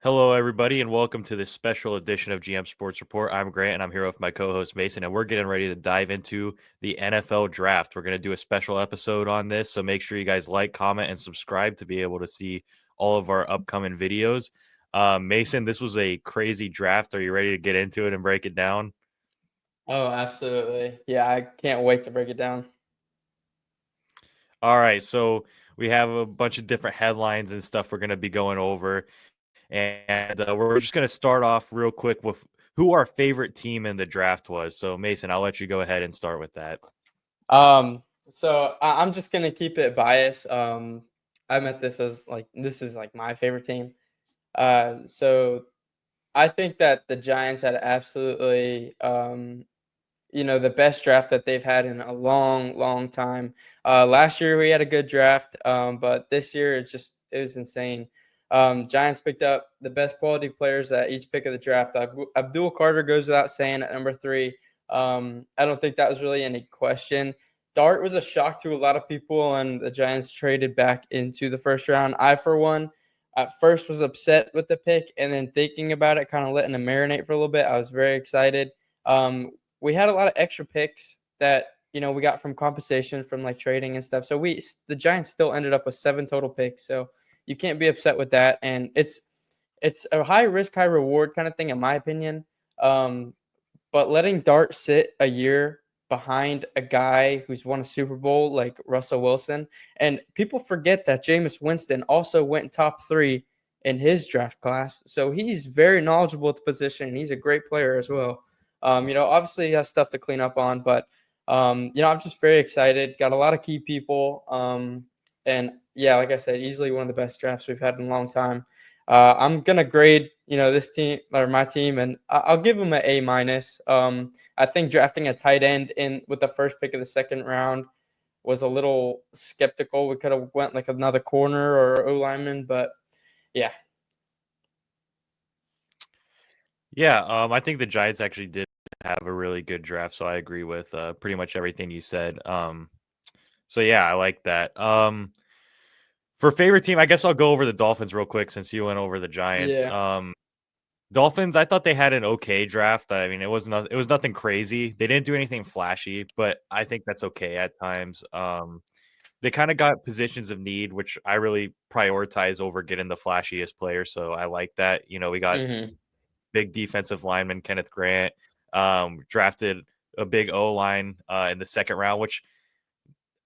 Hello, everybody, and welcome to this special edition of GM Sports Report. I'm Grant, and I'm here with my co-host Mason, and we're getting ready to dive into the NFL Draft. We're going to do a special episode on this, so make sure you guys like, comment, and subscribe to be able to see all of our upcoming videos. Mason, this was a crazy draft. Are you ready to get into it and break it down? Oh, absolutely. Yeah, I can't wait to break it down. All right, so we have a bunch of different headlines and stuff we're going to be going over. And we're just going to start off real quick with who our favorite team in the draft was. So, Mason, I'll let you go ahead and start with that. So I'm just gonna keep it biased. I meant this is like my favorite team. So I think that the Giants had absolutely the best draft that they've had in a long, long time. Last year we had a good draft, but this year it was insane. Giants picked up the best quality players at each pick of the draft. Abdul Carter goes without saying at number three. I don't think that was really any question. Dart was a shock to a lot of people, and the Giants traded back into the first round. I, for one, at first was upset with the pick, and then thinking about it, kind of letting it marinate for a little bit. I was very excited. We had a lot of extra picks that we got from compensation from like trading and stuff. So the Giants still ended up with 7 total picks. So you can't be upset with that. And it's a high risk, high reward kind of thing, in my opinion. Um, but letting Dart sit a year behind a guy who's won a Super Bowl like Russell Wilson, and people forget that Jameis Winston also went top three in his draft class, so he's very knowledgeable at the position, and he's a great player as well. Obviously he has stuff to clean up on, but I'm just very excited. Got a lot of key people, and yeah, like I said, easily one of the best drafts we've had in a long time. I'm gonna grade, this team or my team, and I'll give them an A minus. I think drafting a tight end in with the first pick of the second round was a little skeptical. We could have went like another corner or O lineman, but yeah. Yeah, I think the Giants actually did have a really good draft, so I agree with pretty much everything you said. So yeah, I like that. For favorite team, I guess I'll go over the Dolphins real quick since you went over the Giants. Yeah. Dolphins, I thought they had an okay draft. I mean, it was nothing crazy. They didn't do anything flashy, but I think that's okay at times. They kind of got positions of need, which I really prioritize over getting the flashiest player. So I like that. We got Hmm. big defensive lineman Kenneth Grant, drafted a big O line in the second round, which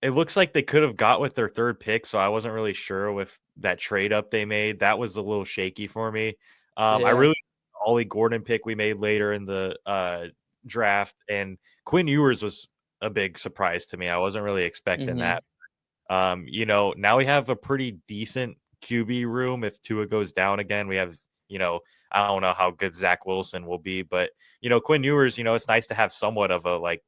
it looks like they could have got with their third pick. So I wasn't really sure with that trade up they made. That was a little shaky for me. I Yeah. really Ollie Gordon pick we made later in the draft, and Quinn Ewers was a big surprise to me. I wasn't really expecting Hmm. that. Now we have a pretty decent QB room. If Tua goes down again, we have, I don't know how good Zach Wilson will be, but Quinn Ewers, it's nice to have somewhat of a like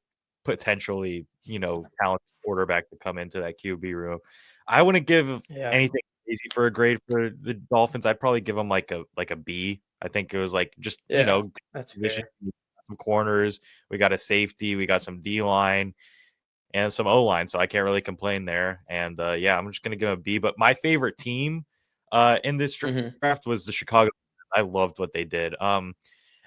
potentially, talented quarterback to come into that QB room. I wouldn't give Yeah. anything easy for a grade for the Dolphins. I'd probably give them like a B. I think it was like just, Yeah. That's position, fair. some corners, we got a safety, we got some D line and some O line, so I can't really complain there. And yeah, I'm just gonna give him a B. But my favorite team in this Hmm. draft was the Chicago. I loved what they did.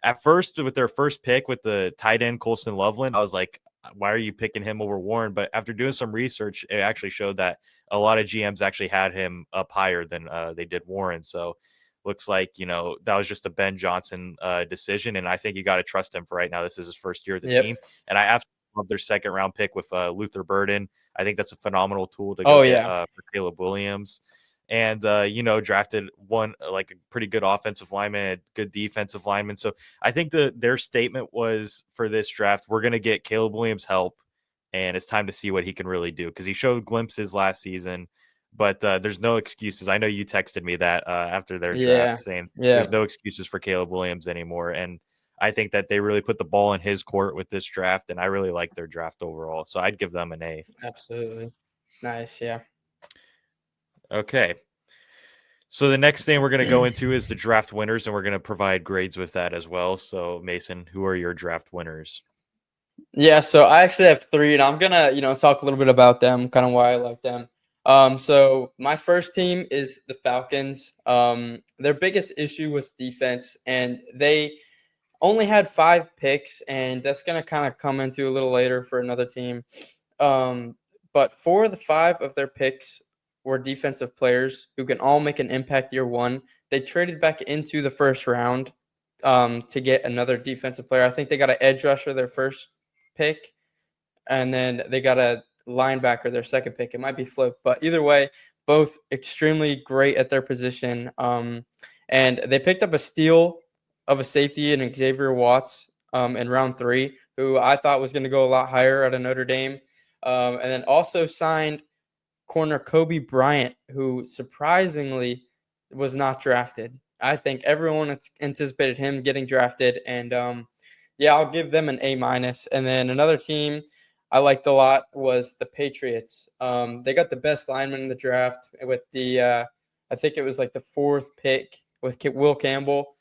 At first, with their first pick with the tight end Colston Loveland, I was like, why are you picking him over Warren? But after doing some research, it actually showed that a lot of GMs actually had him up higher than they did Warren. So looks like that was just a Ben Johnson decision, and I think you got to trust him for right now. This is his first year at the team, Yep. and I absolutely love their second round pick with Luther Burden. I think that's a phenomenal tool to go Oh get yeah. for Caleb Williams. And drafted one like a pretty good offensive lineman, a good defensive lineman. So I think their statement was for this draft, we're going to get Caleb Williams help, and it's time to see what he can really do because he showed glimpses last season. But there's no excuses. I know you texted me that after their Yeah. draft saying there's Yeah. no excuses for Caleb Williams anymore. And I think that they really put the ball in his court with this draft, and I really like their draft overall. So I'd give them an A. Absolutely. Nice. Yeah. Okay. So the next thing we're going to go into is the draft winners, and we're going to provide grades with that as well. So Mason, who are your draft winners? Yeah, so I actually have three, and I'm gonna, talk a little bit about them, kind of why I like them. So my first team is the Falcons. Their biggest issue was defense, and they only had 5 picks, and that's going to kind of come into a little later for another team. But 4 of the 5 of their picks were defensive players who can all make an impact year one. They traded back into the first round to get another defensive player. I think they got an edge rusher their first pick, and then they got a linebacker their second pick. It might be flipped, but either way, both extremely great at their position. And they picked up a steal of a safety in Xavier Watts in round 3, who I thought was going to go a lot higher at a Notre Dame. And then also signed corner Kobe Bryant, who surprisingly was not drafted. I think everyone anticipated him getting drafted, and yeah, I'll give them an A minus. And then another team I liked a lot was the Patriots. They got the best lineman in the draft with the I think it was like the 4th pick with Will Campbell.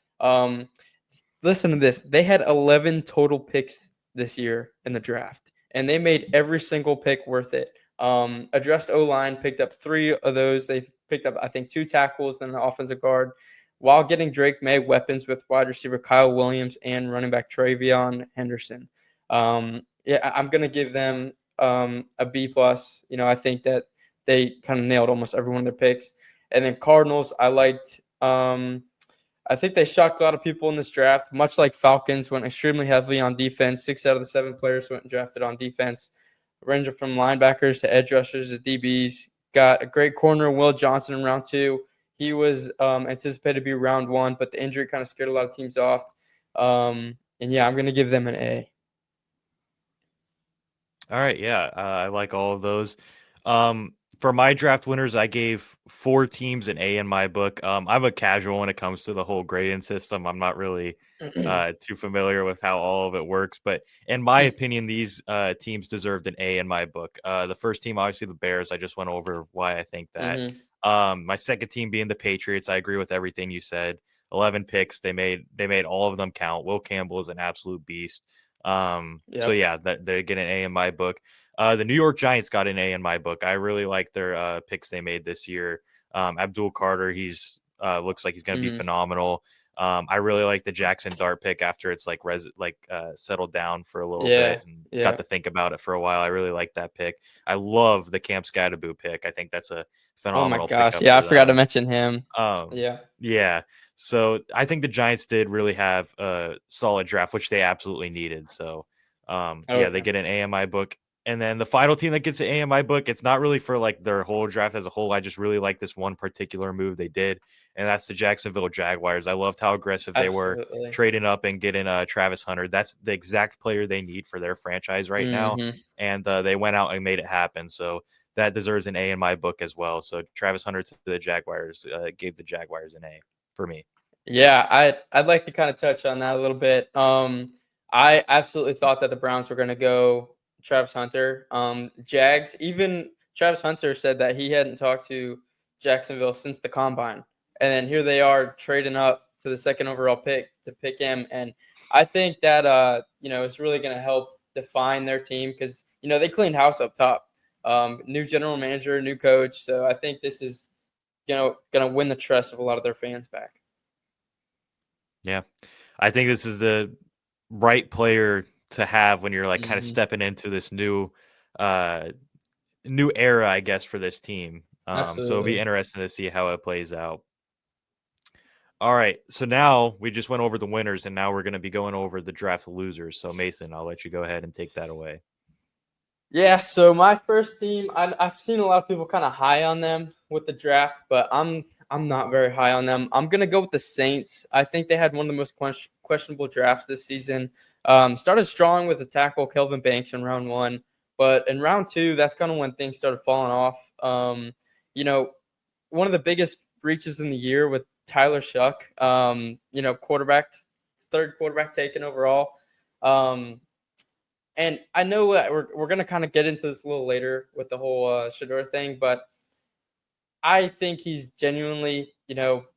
Listen to this. They had 11 total picks this year in the draft, and they made every single pick worth it. Addressed O-line, picked up 3 of those. They picked up, I think, 2 tackles and an offensive guard, while getting Drake May weapons with wide receiver Kyle Williams and running back Travion Henderson. Yeah, I'm going to give them a B+. I think that they kind of nailed almost every one of their picks. And then Cardinals, I liked I think they shocked a lot of people in this draft, much like Falcons, went extremely heavily on defense. 6 out of the 7 players went and drafted on defense. Range from linebackers to edge rushers to DBs. Got a great corner, Will Johnson, in round 2. He was anticipated to be round 1, but the injury kind of scared a lot of teams off. And yeah, I'm going to give them an A. All right, yeah, I like all of those. For my draft winners, I gave 4 teams an A in my book. I'm a casual when it comes to the whole grading system. I'm not really too familiar with how all of it works, but in my opinion, these teams deserved an A in my book. The first team, obviously, the Bears. I just went over why I think that. My second team being the Patriots. I agree with everything you said. 11 picks. They made all of them count. Will Campbell is an absolute beast. So yeah, they get an A in my book. The New York Giants got an A in my book. I really like their picks they made this year. Abdul Carter, he's looks like he's going to be phenomenal. I really like the Jackson Dart pick after it's like settled down for a little bit and got to think about it for a while. I really like that pick. I love the Camp Scadaboo pick. I think that's a phenomenal. Oh my gosh, yeah, I forgot to mention him. Yeah. So I think the Giants did really have a solid draft, which they absolutely needed. So yeah, they get an A in my book. And then the final team that gets an A in my book, it's not really for like their whole draft as a whole. I just really like this one particular move they did, and that's the Jacksonville Jaguars. I loved how aggressive they were trading up and getting Travis Hunter. That's the exact player they need for their franchise right now, and they went out and made it happen. So that deserves an A in my book as well. So Travis Hunter to the Jaguars gave the Jaguars an A for me. Yeah, I'd like to kind of touch on that a little bit. I absolutely thought that the Browns were going to go Travis Hunter. Jags, even Travis Hunter said that he hadn't talked to Jacksonville since the combine. And then here they are trading up to the 2nd overall pick to pick him. And I think that, it's really going to help define their team because, they cleaned house up top. New general manager, new coach. So I think this is, going to win the trust of a lot of their fans back. Yeah. I think this is the right player to have when you're like kind of stepping into this new era, I guess, for this team. So it'll be interesting to see how it plays out. All right. So now we just went over the winners, and now we're going to be going over the draft losers. So Mason, I'll let you go ahead and take that away. Yeah, so my first team, I've seen a lot of people kind of high on them with the draft, but I'm not very high on them. I'm gonna go with the Saints. I think they had one of the most questionable drafts this season. Started strong with the tackle Kelvin Banks in round 1, but in round 2, that's kind of when things started falling off. One of the biggest breaches in the year with Tyler Shuck. Quarterback, 3rd quarterback taken overall. And I know that we're going to kind of get into this a little later with the whole Shedeur thing, but I think he's genuinely,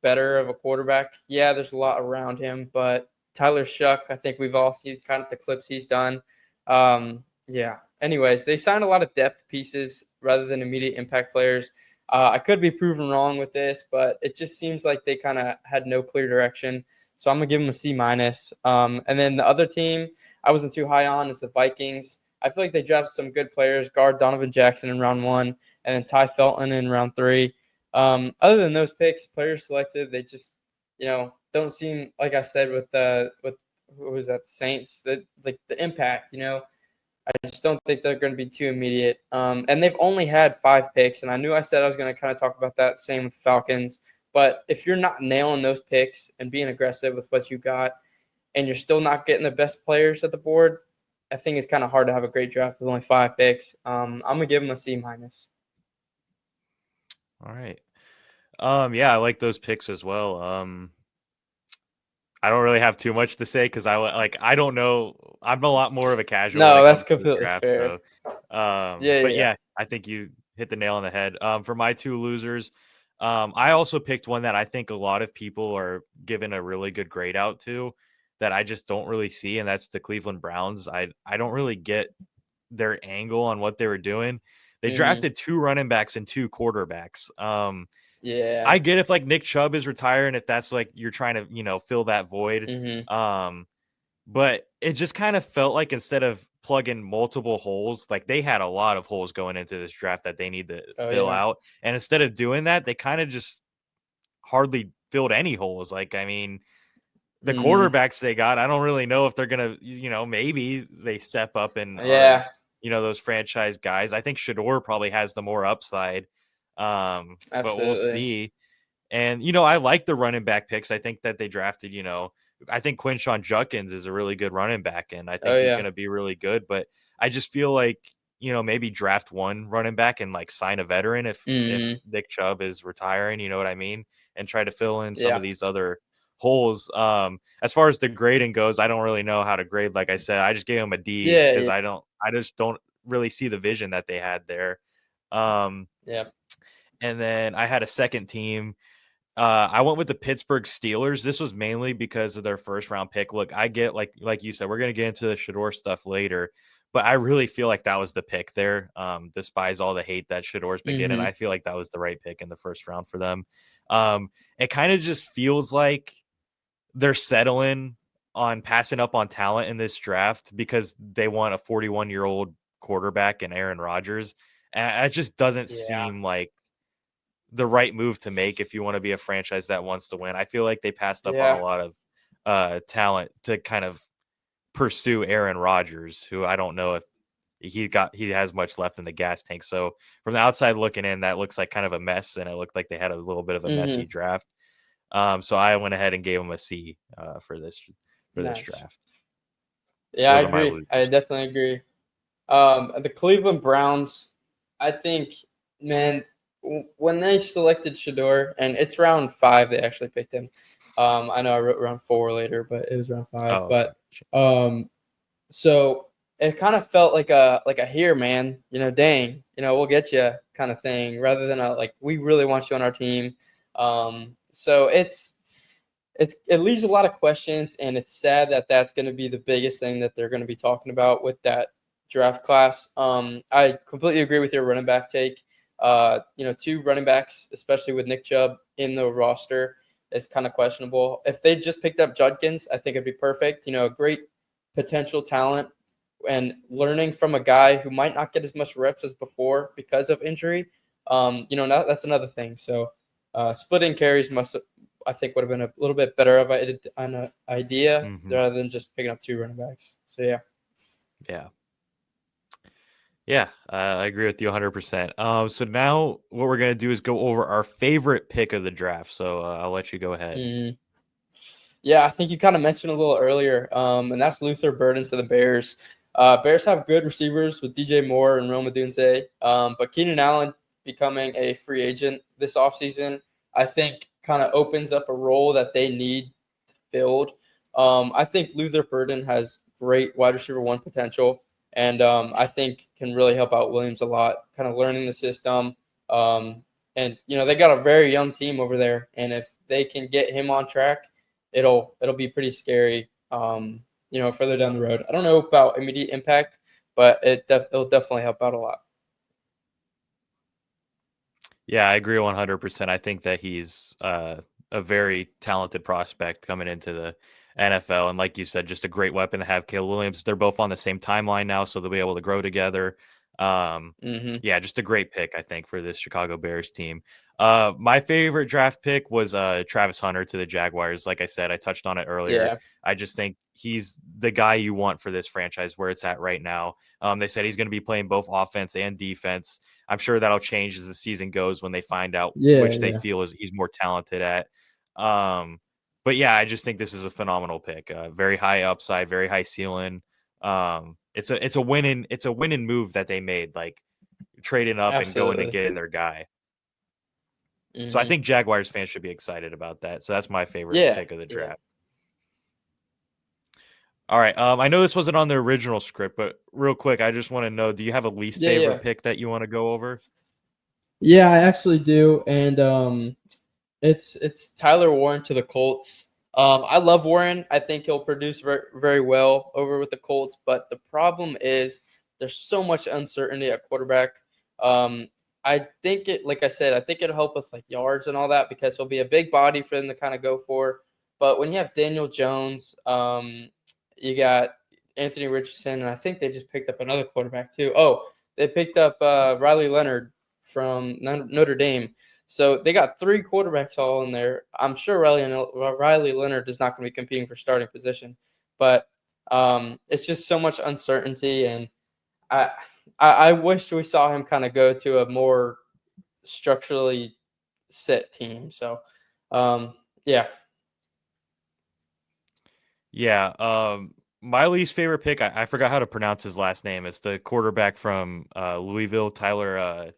better of a quarterback. Yeah, there's a lot around him, but Tyler Shuck, I think we've all seen kind of the clips he's done. Yeah. Anyways, they signed a lot of depth pieces rather than immediate impact players. I could be proven wrong with this, but it just seems like they kind of had no clear direction. So I'm gonna give them a C minus. And then the other team I wasn't too high on is the Vikings. I feel like they drafted some good players. Guard Donovan Jackson in round 1, and then Ty Felton in round 3. Other than those picks, players selected, they just don't seem, like I said with who was that, the Saints, like the impact. I just don't think they're going to be too immediate. And they've only had 5 picks, and I knew I said I was going to kind of talk about that. Same with Falcons. But if you're not nailing those picks and being aggressive with what you got, and you're still not getting the best players at the board, I think it's kind of hard to have a great draft with only 5 picks. I'm gonna give them a C minus. All right. Yeah, I like those picks as well. I don't really have too much to say because I don't know. I'm a lot more of a casual when No, it that's comes to the completely draft. fair. So, Yeah, but yeah. yeah, I think you hit the nail on the head. For my 2 losers, I also picked one that I think a lot of people are giving a really good grade out to that I just don't really see, and that's the Cleveland Browns. I don't really get their angle on what they were doing. They Mhm. drafted 2 running backs and 2 quarterbacks. Yeah. I get if like Nick Chubb is retiring, if that's like you're trying to, fill that void. Mhm. Um, but it just kind of felt like instead of plugging multiple holes, like they had a lot of holes going into this draft that they need to Oh fill yeah. out. And instead of doing that, they kind of just hardly filled any holes. Like, I mean, the Mhm. quarterbacks they got, I don't really know if they're gonna, maybe they step up and are, Yeah. those franchise guys. I think Shador probably has the more upside. But we'll Absolutely. see. And, I like the running back picks. I think that they drafted, I think Quinshawn Judkins is a really good running back, and I Oh think he's yeah. going to be really good. But I just feel like, maybe draft one running back and like sign a veteran if Mhm. Nick Chubb is retiring, you know what I mean? And try to fill in some Yeah. of these other holes. As far as the grading goes, I don't really know how to grade. Like I said, I just gave him a D Yeah. because Yeah. I just don't really see the vision that they had there. Um, Yeah. and then I had a second team. I went with the Pittsburgh Steelers. This was mainly because of their first round pick. Look, I get like you said, we're gonna get into the Shador stuff later, but I really feel like that was the pick there. Despite all the hate that Shador's been getting, Mhm. I feel like that was the right pick in the first round for them. It kind of just feels like they're settling on passing up on talent in this draft because they want a 41-year-old quarterback in Aaron Rodgers. And it just doesn't Yeah. seem like the right move to make if you want to be a franchise that wants to win. I feel like they passed up on a Yeah. lot of talent to kind of pursue Aaron Rodgers, who I don't know if he has much left in the gas tank. So from the outside looking in, that looks like kind of a mess, and it looked like they had a little bit of a messy Mhm. draft. So I went ahead and gave him a C for this Nice. draft. Yeah, I Those are my agree. I losers. definitely agree. The Cleveland Browns, I think, man, when they selected Shador, and it's round 5, they actually picked him. I know I wrote round 4 later, but it was round 5. Oh, okay. But um, so it kind of felt like a here, man. Dang, we'll get you kind of thing, rather than a like we really want you on our team. So it leaves a lot of questions, and it's sad that that's going to be the biggest thing that they're going to be talking about with that draft class. I completely agree with your running back take. 2 running backs, especially with Nick Chubb in the roster, is kind of questionable. If they just picked up Judkins, I think it'd be perfect. A great potential talent, and learning from a guy who might not get as much reps as before because of injury. That's another thing. So, splitting carries I think would have been a little bit better of an idea Hmm. rather than just picking up 2 running backs. So yeah. Yeah. Yeah, I agree with you 100%. So now what we're gonna do is go over our favorite pick of the draft. So I'll let you go ahead. Mhm. Yeah, I think you kind of mentioned a little earlier, and that's Luther Burden to the Bears. Bears have good receivers with DJ Moore and Rome Odunze, but Keenan Allen becoming a free agent this offseason, I think kind of opens up a role that they need filled. I think Luther Burden has great wide receiver 1 potential, and I think can really help out Williams a lot, kind of learning the system. And they got a very young team over there, and if they can get him on track, it'll be pretty scary. Further down the road. I don't know about immediate impact, but it'll definitely help out a lot. Yeah, I agree 100%. I think that he's a very talented prospect coming into the NFL. And like you said, just a great weapon to have. Caleb Williams, they're both on the same timeline now, so they'll be able to grow together. Um, Hmm. yeah, just a great pick, I think, for this Chicago Bears team. My favorite draft pick was Travis Hunter to the Jaguars. Like I said, I touched on it earlier. Yeah, I just think he's the guy you want for this franchise where it's at right now. They said he's going to be playing both offense and defense. I'm sure that'll change as the season goes when they find out Yeah, which they yeah. feel is he's more talented at. Um, but yeah, I just think this is a phenomenal pick. Very high upside, very high ceiling. It's a winning move that they made, like trading up and going to absolutely. get in their guy. So I Hmm. think Jaguars fans should be excited about that. So that's my favorite Yeah, pick of the yeah, draft. All right. I know this wasn't on the original script, but real quick, I just want to know: do you have a least yeah, yeah. favorite pick that you want to go over? Yeah, I actually do. And It's Tyler Warren to the Colts. I love Warren. I think he'll produce very, very well over with the Colts. But the problem is there's so much uncertainty at quarterback. Um, I think it, like I said, I think it'll help with like yards and all that because he'll be a big body for them to kind of go for. But when you have Daniel Jones, you got Anthony Richardson, and I think they just picked up another quarterback too. Oh, they picked up Riley Leonard from Notre Dame. So they got three quarterbacks all in there. I'm sure Riley Leonard is not going to be competing for starting position, but it's just so much uncertainty, and I I wish we saw him kind of go to a more structurally set team. So yeah, Yeah. My least favorite pick, I forgot how to pronounce his last name. It's the quarterback from Louisville, Tyler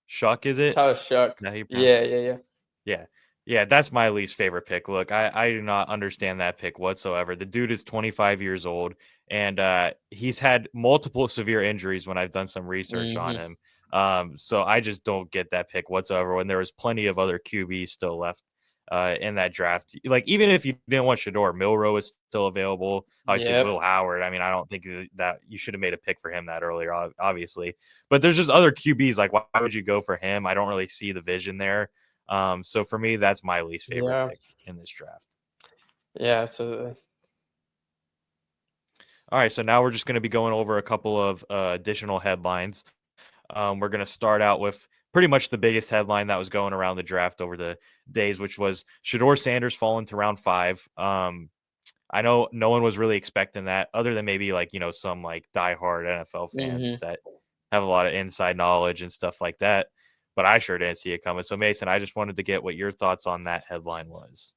Shuck, is it? Tyler Shuck. Is that how you pronounce? Yeah, yeah, yeah. Yeah. Yeah, that's my least favorite pick. Look, I do not understand that pick whatsoever. The dude is 25 years old, and he's had multiple severe injuries when I've done some research on Hmm. him. So I just don't get that pick whatsoever when there was plenty of other QBs still left in that draft. Like, even if you didn't want Shador, Milrow is still available. Obviously, Yep. Will Howard. I mean, I don't think that you should have made a pick for him that earlier, obviously. But there's just other QBs. Like, why would you go for him? I don't really see the vision there. So for me, that's my least favorite Yeah. pick in this draft. Yeah. Absolutely. All right, so now we're just going to be going over a couple of additional headlines. We're going to start out with pretty much the biggest headline that was going around the draft over the days, which was Shador Sanders falling to round 5. I know no one was really expecting that, other than maybe like some like diehard NFL fans Hmm. that have a lot of inside knowledge and stuff like that. But I sure didn't see it coming. So Mason, I just wanted to get what your thoughts on that headline was.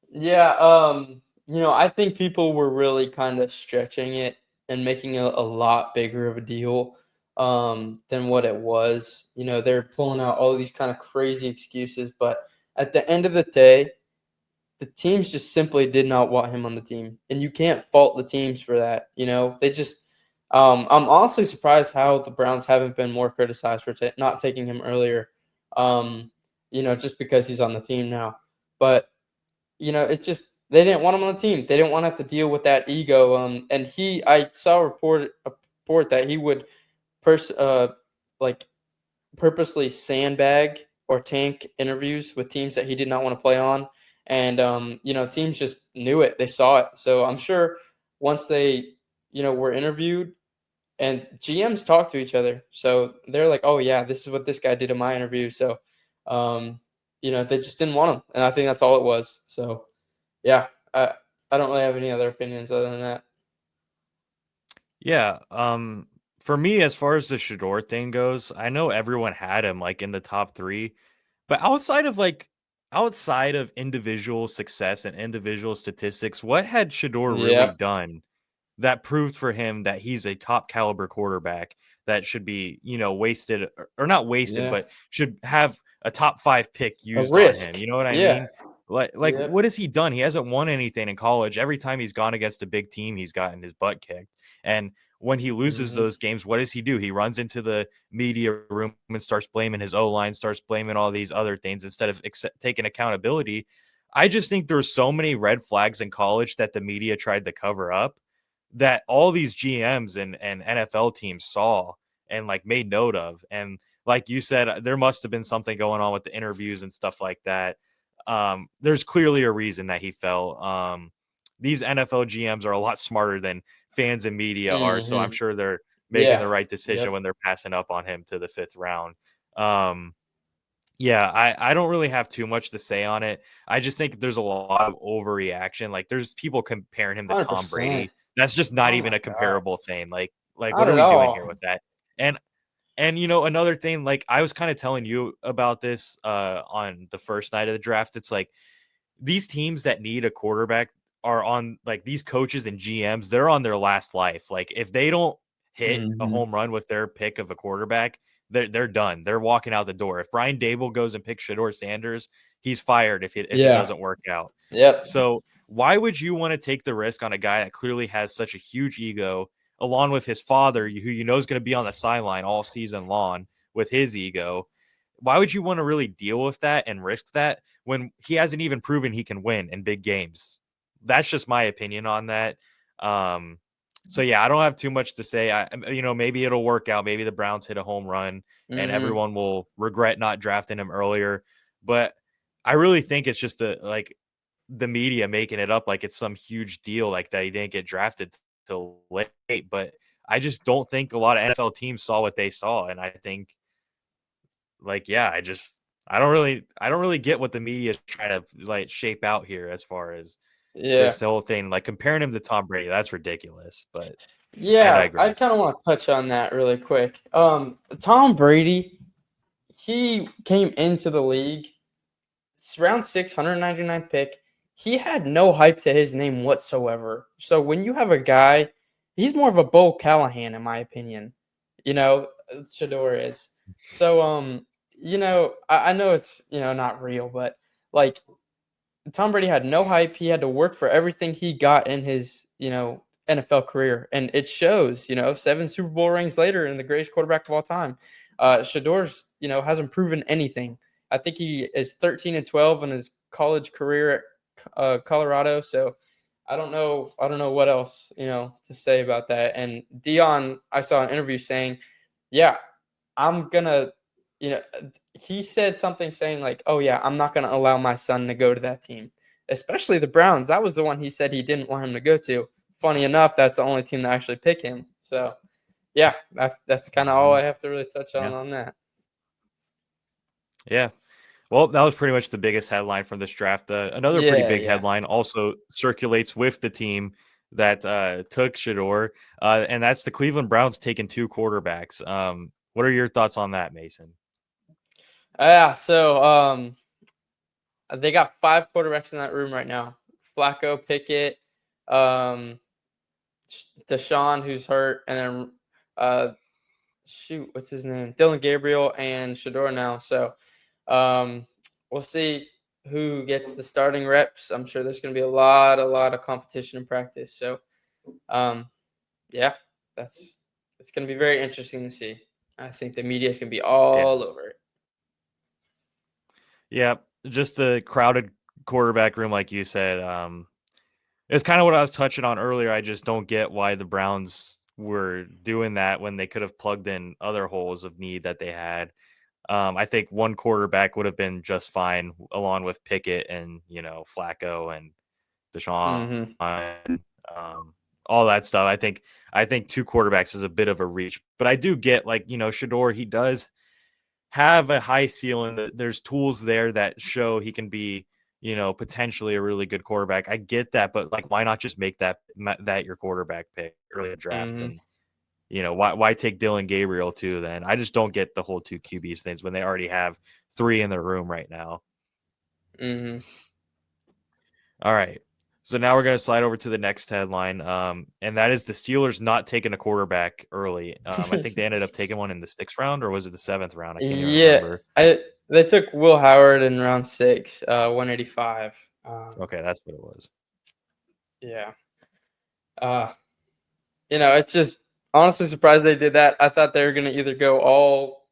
Yeah, I think people were really kind of stretching it and making it a lot bigger of a deal than what it was. They're pulling out all these kind of crazy excuses, but at the end of the day, the teams just simply did not want him on the team, and you can't fault the teams for that. They just. I'm honestly surprised how the Browns haven't been more criticized for not taking him earlier. Just because he's on the team now, but it's just they didn't want him on the team. They didn't want to have to deal with that ego. And I saw a report that he would pers like purposely sandbag or tank interviews with teams that he did not want to play on, and teams just knew it. They saw it. So I'm sure once they were interviewed and GMs talk to each other, so they're like, oh yeah, this is what this guy did in my interview. So they just didn't want him, and I think that's all it was. So. Yeah, I don't really have any other opinions other than that. Yeah. For me, as far as the Shador thing goes, I know everyone had him like in the top 3, but outside of individual success and individual statistics, what had Shador really Yep. done that proved for him that he's a top caliber quarterback that should be, wasted or not wasted, Yeah. but should have a top 5 pick A used on him. risk. You know what I Yeah. mean? Like Yep. what has he done? He hasn't won anything in college. Every time he's gone against a big team, he's gotten his butt kicked. And when he loses Mhm. those games, what does he do? He runs into the media room and starts blaming his O-line, starts blaming all these other things instead of taking accountability. I just think there's so many red flags in college that the media tried to cover up that all these GMs and NFL teams saw and like made note of. And like you said, there must have been something going on with the interviews and stuff like that. There's clearly a reason that he fell. These NFL GMs are a lot smarter than fans and media are, so I'm Mhm. sure they're making Yeah. the right decision Yep. when they're passing up on him to the 5th round. Yeah, I don't really have too much to say on it. I just think there's a lot of overreaction. Like, there's people comparing him to Tom 100%. Brady. That's just not Oh even my a god. comparable thing. Like what Not are at we doing here all. with that? And another thing, like I was kind of telling you about this on the first night of the draft. It's like these teams that need a quarterback are on, like, these coaches and GMs, they're on their last life. Like, if they don't hit a Mhm. home run with their pick of a quarterback, they're done. They're walking out the door. If Brian Dable goes and picks Shador Sanders, he's fired if it Yeah. doesn't work out. Yep. So why would you want to take the risk on a guy that clearly has such a huge ego, along with his father, who you know is going to be on the sideline all season long with his ego? Why would you want to really deal with that and risk that when he hasn't even proven he can win in big games? That's just my opinion on that. So yeah, I don't have too much to say. Maybe it'll work out. Maybe the Browns hit a home run and Mhm. everyone will regret not drafting him earlier. But I really think it's just like the media making it up like it's some huge deal, like that he didn't get drafted till late. But I just don't think a lot of NFL teams saw what they saw, and I think, like, yeah, I don't really get what the media is trying to like shape out here as far as Yeah. this whole thing, like comparing him to Tom Brady. That's ridiculous, but I Yeah, I digress. kind of want to touch on that really quick. Tom Brady, he came into the league round 699 pick. He had no hype to his name whatsoever. So when you have a guy, he's more of a Bo Callahan, in my opinion. Shador is. So I know it's not real, but like Tom Brady had no hype. He had to work for everything he got in his NFL career, and it shows. 7 Super Bowl rings later, and the greatest quarterback of all time. Shador's hasn't proven anything. I think he is 13-12 in his college career at Colorado. So I don't know. I don't know what else to say about that. And Dion, I saw an interview saying, "Yeah, I'm gonna," you know, he said something saying like, "Oh yeah, I'm not gonna allow my son to go to that team, especially the Browns." That was the one he said he didn't want him to go to. Funny enough, that's the only team that actually picked him. So yeah, that's kind of all Mhm. I have to really touch Yeah, on that. yeah. Well, that was pretty much the biggest headline from this draft. Another pretty Yeah, big yeah. headline also circulates with the team that took Shador, and that's the Cleveland Browns taking 2 quarterbacks. What are your thoughts on that, Mason? Yeah, so they got 5 quarterbacks in that room right now. Flacco, Pickett, um, Deshaun, who's hurt, and then what's his name? Dylan Gabriel and Shador now. So um, we'll see who gets the starting reps. I'm sure there's going to be a lot of competition in practice. So um, yeah, it's going to be very interesting to see. I think the media is going to be Yeah, all over it. yeah. Just a crowded quarterback room, like you said. It's kind of what I was touching on earlier. I just don't get why the Browns were doing that when they could have plugged in other holes of need that they had. I think one quarterback would have been just fine, along with Pickett and Flacco and Deshaun, Mm-hmm. all that stuff. I think 2 quarterbacks is a bit of a reach, but I do get, like, Shador. He does have a high ceiling. There's tools there that show he can be, potentially a really good quarterback. I get that, but like, why not just make that your quarterback pick early in the draft? Mm-hmm. And why take Dylan Gabriel too? Then I just don't get the whole 2 QBs things when they already have 3 in their room right now. Mm-hmm. All right. So now we're going to slide over to the next headline, and that is the Steelers not taking a quarterback early. I think they ended up taking one in the 6th round, or was it the 7th round? I can't even Yeah, remember. they took Will Howard in round 6, 185. Okay, that's what it was. Yeah. Uh, it's just honestly surprised they did that. I thought they were going to either go all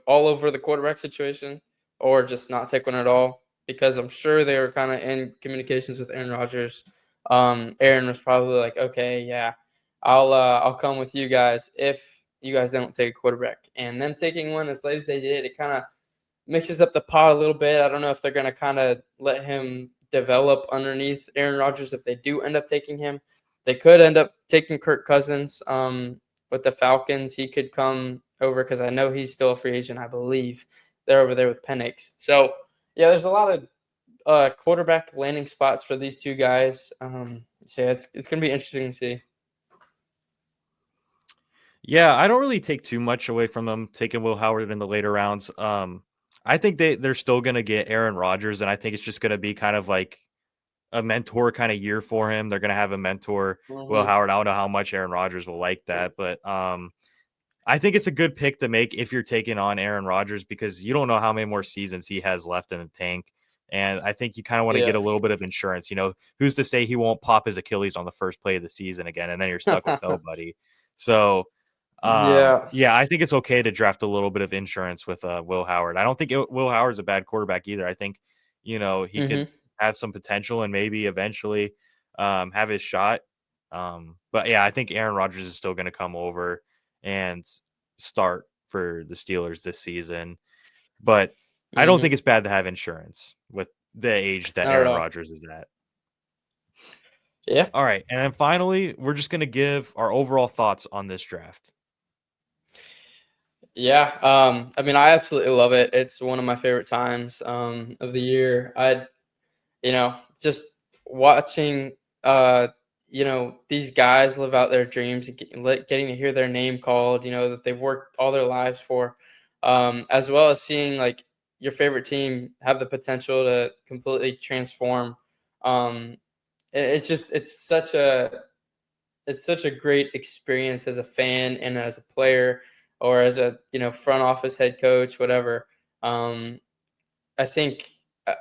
over the quarterback situation or just not take one at all because I'm sure they were kind of in communications with Aaron Rodgers. Aaron was probably like, "Okay, yeah, I'll come with you guys if you guys don't take a quarterback. And them taking one as late as they did, it kind of mixes up the pot a little bit. I don't know if they're going to kind of let him develop underneath Aaron Rodgers if they do end up taking him. They could end up taking Kirk Cousins with the Falcons. He could come over because I know he's still a free agent, I believe. They're over there with Penix. So, yeah, there's a lot of quarterback landing spots for these two guys. So yeah, it's going to be interesting to see. Yeah, I don't really take too much away from them taking Will Howard in the later rounds. I think they're still going to get Aaron Rodgers, and I think it's just going to be kind of like a mentor kind of year for him. They're going to have a mentor, Will Howard. I don't know how much Aaron Rodgers will like that, but I think it's a good pick to make if you're taking on Aaron Rodgers because you don't know how many more seasons he has left in the tank. And I think you kind of want to get a little bit of insurance. You know, who's to say he won't pop his Achilles on the first play of the season again, and then you're stuck with nobody. So, yeah, I think it's okay to draft a little bit of insurance with Will Howard. I don't think Will Howard's a bad quarterback either. I think, you know, he could have some potential and maybe eventually have his shot. But yeah, I think Aaron Rodgers is still going to come over and start for the Steelers this season. But I don't think it's bad to have insurance with the age that Aaron Rodgers is at. Yeah. All right. And then finally, we're just going to give our overall thoughts on this draft. Yeah. I mean, I absolutely love it. It's one of my favorite times of the year. Just watching, these guys live out their dreams, getting to hear their name called, that they've worked all their lives for, as well as seeing like your favorite team have the potential to completely transform. It's such a great experience as a fan and as a player or as a front office head coach, whatever. I think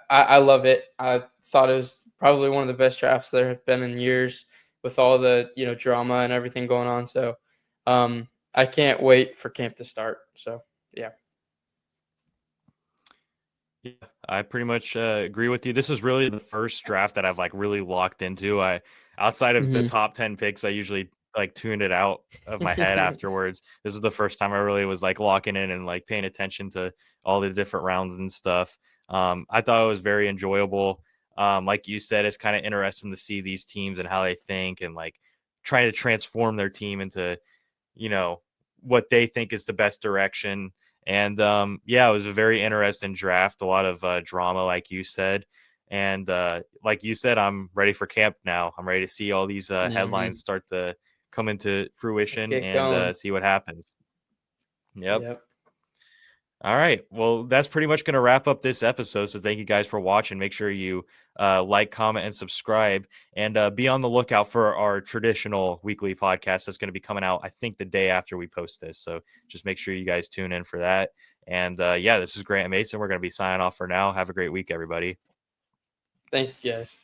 I love it. I thought it was probably one of the best drafts there have been in years with all the drama and everything going on. So I can't wait for camp to start. So yeah. Yeah, I pretty much agree with you. This is really the first draft that I've like really locked into. Outside of the top 10 picks, I usually like tuned it out of my head afterwards. This was the first time I really was like locking in and like paying attention to all the different rounds and stuff. I thought it was very enjoyable. Like you said, it's kind of interesting to see these teams and how they think and like trying to transform their team into, what they think is the best direction. And yeah, it was a very interesting draft, a lot of drama, like you said. And like you said, I'm ready for camp now. I'm ready to see all these headlines start to come into fruition and see what happens. Yep. All right. Well, that's pretty much going to wrap up this episode. So thank you guys for watching. Make sure you like, comment, and subscribe. And be on the lookout for our traditional weekly podcast that's going to be coming out, I think, the day after we post this. So just make sure you guys tune in for that. And yeah, this is Grant Mason. We're going to be signing off for now. Have a great week, everybody. Thank you, guys.